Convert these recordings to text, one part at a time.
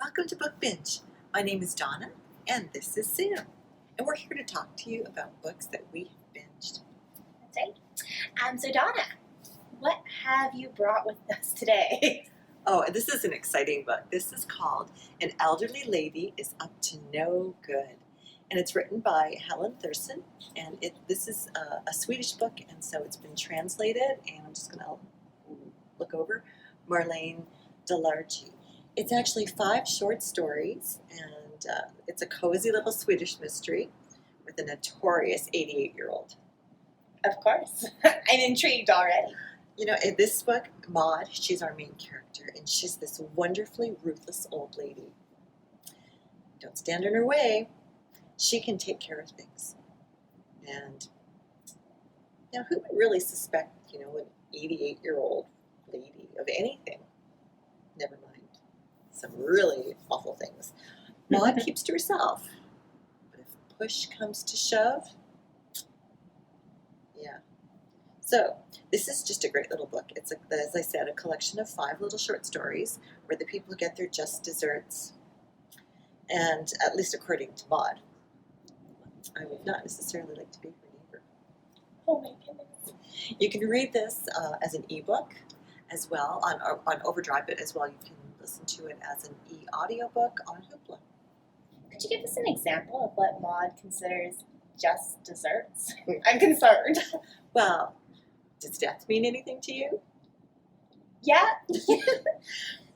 Welcome to Book Binge. My name is Donna, and this is Sam. And we're here to talk to you about books that we have binged. That's right. So Donna, what have you brought with us today? Oh, this is an exciting book. This is called An Elderly Lady is Up to No Good. And it's written by Helene Tursten. And this is a Swedish book, and so it's been translated. And I'm just going to look over Marlene Delarge. It's actually 5 short stories, and it's a cozy little Swedish mystery with a notorious 88-year-old. Of course. I'm intrigued already. You know, in this book, Maud, she's our main character, and she's this wonderfully ruthless old lady. Don't stand in her way. She can take care of things. And now, who would really suspect, an 88-year-old lady of anything? Never mind. Some really awful things. Maud keeps to herself. But if push comes to shove, yeah. So, this is just a great little book. It's, as I said, a collection of 5 little short stories where the people get their just desserts. And at least according to Maud, I would not necessarily like to be her neighbor. Oh my goodness. You can read this as an ebook as well on Overdrive, but as well you can listen to it as an e-audiobook on Hoopla. Could you give us an example of what Maud considers just desserts? I'm concerned. Well, does death mean anything to you? Yeah.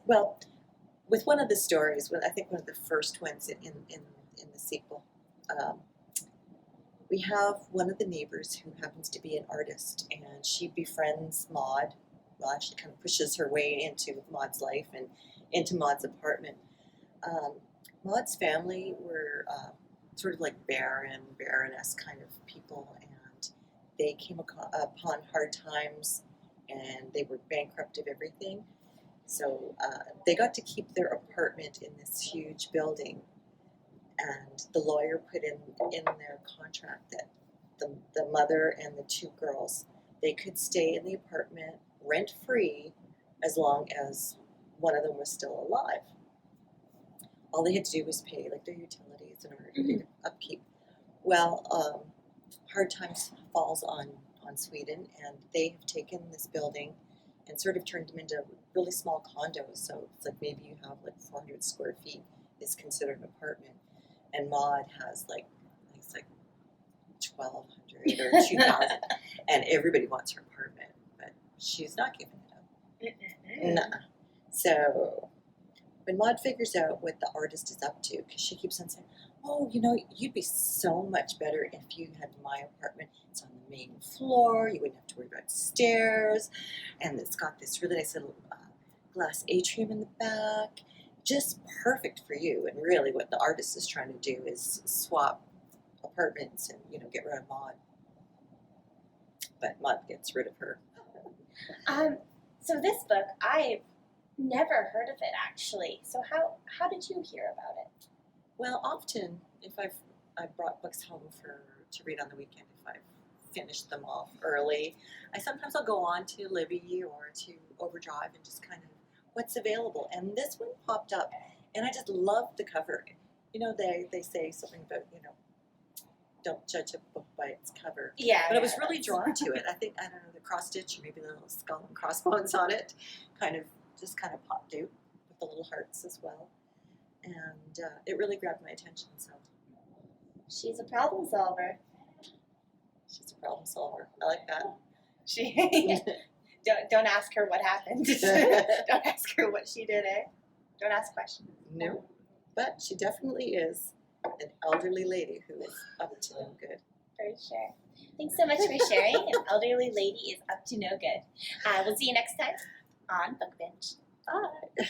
Well, with one of the stories, I think one of the first ones in the sequel, we have one of the neighbors who happens to be an artist, and she befriends Maud. Well, actually kind of pushes her way into Maud's life and into Maud's apartment. Maud's family were sort of like baroness kind of people, and they came upon hard times, and they were bankrupt of everything. So they got to keep their apartment in this huge building, and the lawyer put in their contract that the mother and the 2 girls, they could stay in the apartment rent-free as long as one of them was still alive. All they had to do was pay their utilities in order to pay their upkeep. Well, hard times falls on Sweden, and they have taken this building and sort of turned them into really small condos. So it's maybe you have 400 square feet is considered an apartment, and Maud has it's 1,200 or 2,000, and everybody wants her apartment, but she's not giving it up. Nuh-uh. So when Maud figures out what the artist is up to, because she keeps on saying, oh, you'd be so much better if you had my apartment. It's on the main floor. You wouldn't have to worry about stairs. And it's got this really nice little glass atrium in the back. Just perfect for you. And really what the artist is trying to do is swap apartments and, get rid of Maud. But Maud gets rid of her. So this book, I've never heard of it actually. So how did you hear about it? Well, often if I've brought books home to read on the weekend, if I've finished them off early, sometimes I'll go on to Libby or to Overdrive and just kind of what's available. And this one popped up, and I just loved the cover. They say something about don't judge a book by its cover. Yeah. But I was really drawn to it. I don't know, the cross stitch or maybe the little skull and crossbones on it kind of popped out with the little hearts as well. And it really grabbed my attention. So she's a problem solver. She's a problem solver. I like that. Don't ask her what happened. Don't ask her what she did, eh? Don't ask questions. No. But she definitely is an elderly lady who is up to no good. For sure. Thanks so much for sharing. An elderly lady is up to no good. We'll see you next time on Book Binge. Bye.